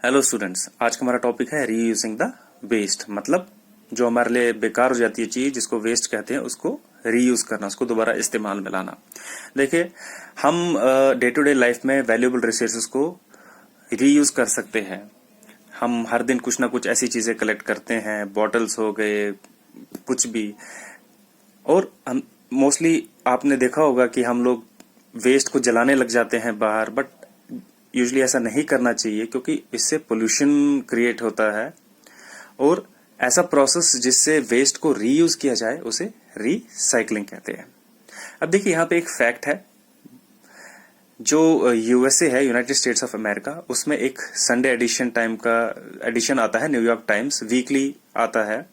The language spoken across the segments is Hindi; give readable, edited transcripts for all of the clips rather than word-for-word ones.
हेलो स्टूडेंट्स, आज का हमारा टॉपिक है रीयूजिंग द वेस्ट। मतलब जो हमारे लिए बेकार हो जाती है चीज, जिसको वेस्ट कहते हैं, उसको रीयूज करना, उसको दोबारा इस्तेमाल में लाना। देखिए, हम डे टू डे लाइफ में वैल्यूएबल रिसोर्सेज को रीयूज कर सकते हैं। हम हर दिन कुछ ना कुछ ऐसी चीजें कलेक्ट करते हैं, बॉटल्स हो गए, कुछ भी। और हम मोस्टली आपने देखा होगा कि हम लोग वेस्ट को जलाने लग जाते हैं बाहर, बट यूजुअली ऐसा नहीं करना चाहिए, क्योंकि इससे पोल्यूशन क्रिएट होता है। और ऐसा प्रोसेस जिससे वेस्ट को रीयूज किया जाए उसे रीसाइक्लिंग कहते हैं। अब देखिए, यहाँ पे एक फैक्ट है। जो यूएसए है, यूनाइटेड स्टेट्स ऑफ अमेरिका, उसमें एक संडे एडिशन आता है, न्यूयॉर्क टाइम्स वीकली आता है।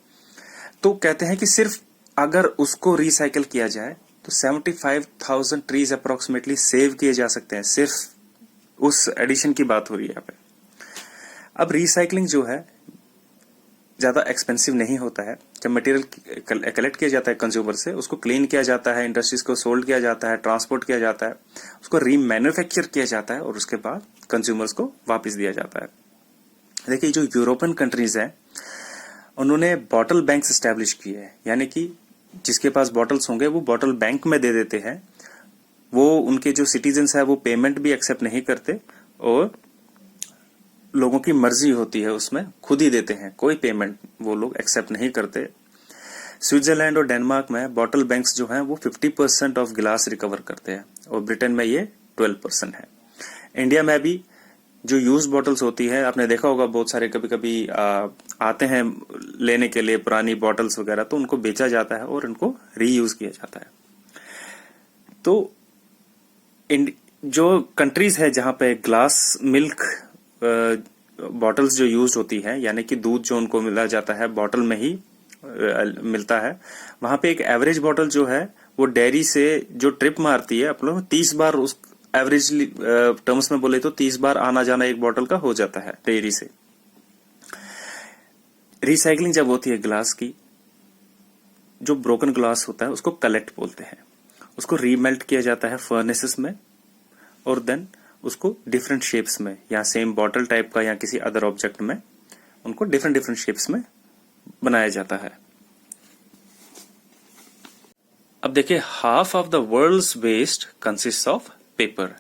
तो कहते हैं कि सिर्फ अगर उसको रिसाइकिल किया जाए तो 75,000 ट्रीज अप्रोक्सीमेटली सेव किए जा सकते हैं। सिर्फ उस एडिशन की बात हो रही है यहाँ पे। अब रिसाइकलिंग जो है ज्यादा एक्सपेंसिव नहीं होता है। जब मटेरियल कलेक्ट किया जाता है कंज्यूमर से, उसको क्लीन किया जाता है, इंडस्ट्रीज को सोल्ड किया जाता है, ट्रांसपोर्ट किया जाता है, उसको रीमैन्युफैक्चर किया जाता है और उसके बाद कंज्यूमर्स को वापस दिया जाता है। देखिए, जो यूरोपियन कंट्रीज हैं, उन्होंने बॉटल बैंक्स एस्टेब्लिश किए हैं। यानी कि जिसके पास बॉटल्स होंगे वो बॉटल बैंक में दे देते हैं। वो उनके जो सिटीजन्स है वो पेमेंट भी एक्सेप्ट नहीं करते और लोगों की मर्जी होती है, उसमें खुद ही देते हैं, कोई पेमेंट वो लोग एक्सेप्ट नहीं करते। स्विट्जरलैंड और डेनमार्क में बॉटल बैंक्स जो हैं वो 50% ऑफ गिलास रिकवर करते हैं और ब्रिटेन में ये 12% है। इंडिया में भी जो यूज बॉटल्स होती है, आपने देखा होगा बहुत सारे कभी कभी आते हैं लेने के लिए पुरानी बॉटल्स वगैरह, तो उनको बेचा जाता है और उनको रीयूज किया जाता है। तो जो कंट्रीज है जहां पे ग्लास मिल्क बॉटल्स जो यूज होती है, यानी कि दूध जो उनको मिला जाता है बॉटल में ही मिलता है, वहां पे एक एवरेज बॉटल जो है वो डेयरी से जो ट्रिप मारती है, आप लोग 30 बार, उस एवरेज टर्म्स में बोले तो 30 बार आना जाना एक बॉटल का हो जाता है डेयरी से। रिसाइकलिंग जब होती है ग्लास की, जो ब्रोकन ग्लास होता है उसको कलेक्ट बोलते हैं। उसको रीमेल्ट किया जाता है फर्नेसेस में और देन उसको डिफरेंट शेप्स में, या सेम बॉटल टाइप का या किसी अदर ऑब्जेक्ट में, उनको डिफरेंट डिफरेंट शेप्स में बनाया जाता है। अब देखिए, half of the world's waste consist of paper.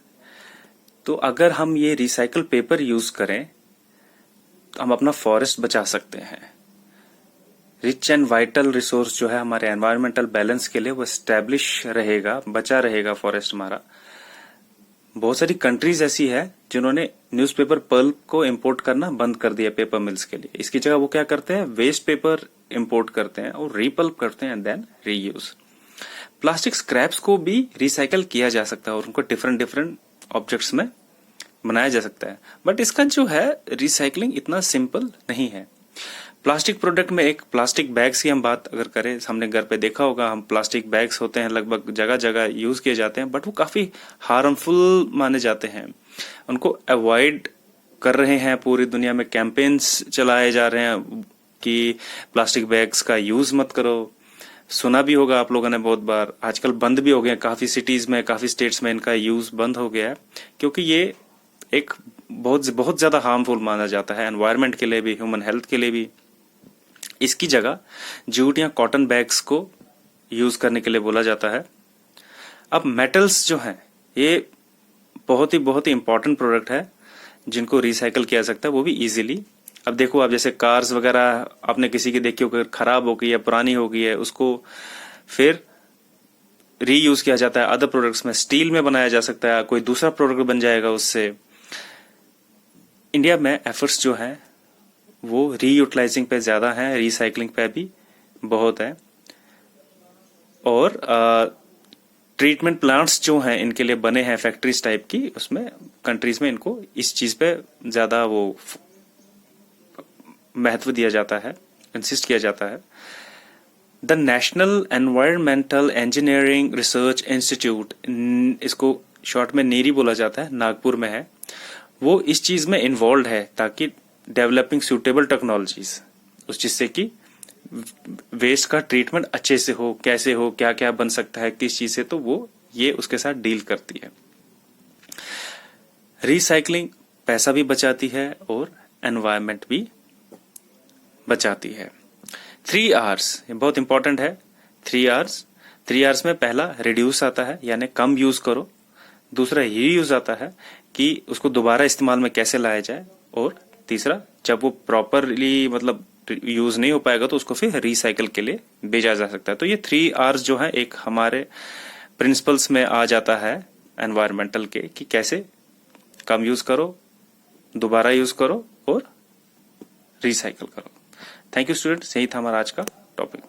तो अगर हम ये रिसाइकल पेपर यूज करें तो हम अपना फॉरेस्ट बचा सकते हैं। रिच एंड वाइटल रिसोर्स जो है हमारे एनवायरमेंटल बैलेंस के लिए, वो स्टैब्लिश रहेगा, बचा रहेगा फॉरेस्ट हमारा। बहुत सारी कंट्रीज ऐसी है जिन्होंने न्यूज़पेपर पल्प को इंपोर्ट करना बंद कर दिया पेपर मिल्स के लिए। इसकी जगह वो क्या करते हैं, वेस्ट पेपर इंपोर्ट करते हैं और रीपल्प करते हैं and then reuse. Plastic scraps को भी रिसाइकल किया जा सकता है और उनको डिफरेंट डिफरेंट ऑब्जेक्ट्स में बनाया जा सकता है। बट इसका जो है रिसाइकलिंग इतना सिंपल नहीं है। प्लास्टिक प्रोडक्ट में एक प्लास्टिक बैग्स की हम बात अगर करें, हमने घर पे देखा होगा, हम प्लास्टिक बैग्स होते हैं लगभग जगह जगह यूज किए जाते हैं, बट वो काफी हार्मफुल माने जाते हैं। उनको अवॉइड कर रहे हैं, पूरी दुनिया में कैंपेन्स चलाए जा रहे हैं कि प्लास्टिक बैग्स का यूज मत करो। सुना भी होगा आप लोगों ने बहुत बार, आजकल बंद भी हो गए, काफी सिटीज में, काफी स्टेट्स में इनका यूज बंद हो गया है, क्योंकि ये एक बहुत ज्यादा हार्मफुल माना जाता है एनवायरमेंट के लिए भी, ह्यूमन हेल्थ के लिए भी। इसकी जगह जूट या कॉटन बैग्स को यूज करने के लिए बोला जाता है। अब मेटल्स जो हैं, ये बहुत ही इंपॉर्टेंट प्रोडक्ट है जिनको रिसाइकल किया सकता है, वो भी इजीली। अब देखो, आप जैसे कार्स वगैरह आपने किसी की देखी होगी, खराब हो गई है, पुरानी हो गई है, उसको फिर रीयूज किया जाता है अदर प्रोडक्ट्स में। स्टील में बनाया जा सकता है, कोई दूसरा प्रोडक्ट बन जाएगा उससे। इंडिया में एफर्ट्स जो है वो रीयूटिलाइजिंग पे ज्यादा है, रिसाइकलिंग पे भी बहुत है। और ट्रीटमेंट प्लांट्स जो हैं इनके लिए बने हैं, फैक्ट्रीज टाइप की, उसमें कंट्रीज में इनको इस चीज पे ज्यादा वो महत्व दिया जाता है, इंसिस्ट किया जाता है। The national environmental engineering research institute, इसको शॉर्ट में नीरी बोला जाता है, नागपुर में है, वो इस चीज में इन्वॉल्व है ताकि डेवलपिंग सुटेबल टेक्नोलॉजीज, उस जिससे कि वेस्ट का ट्रीटमेंट अच्छे से हो, कैसे हो, क्या क्या बन सकता है किस चीज से, तो वो ये उसके साथ डील करती है। रिसाइकलिंग पैसा भी बचाती है और एनवायरनमेंट भी बचाती है। 3 Rs, ये बहुत इंपॉर्टेंट है। 3 Rs में पहला रिड्यूस आता है, यानी कम यूज करो। दूसरा रीयूज आता है कि उसको दोबारा इस्तेमाल में कैसे लाया जाए। और तीसरा, जब वो प्रॉपरली मतलब यूज नहीं हो पाएगा तो उसको फिर रिसाइकल के लिए भेजा जा सकता है। तो ये 3 Rs जो है एक हमारे प्रिंसिपल्स में आ जाता है एनवायरमेंटल के, कि कैसे कम यूज करो, दोबारा यूज करो और रिसाइकल करो। थैंक यू स्टूडेंट्स, यही था हमारा आज का टॉपिक।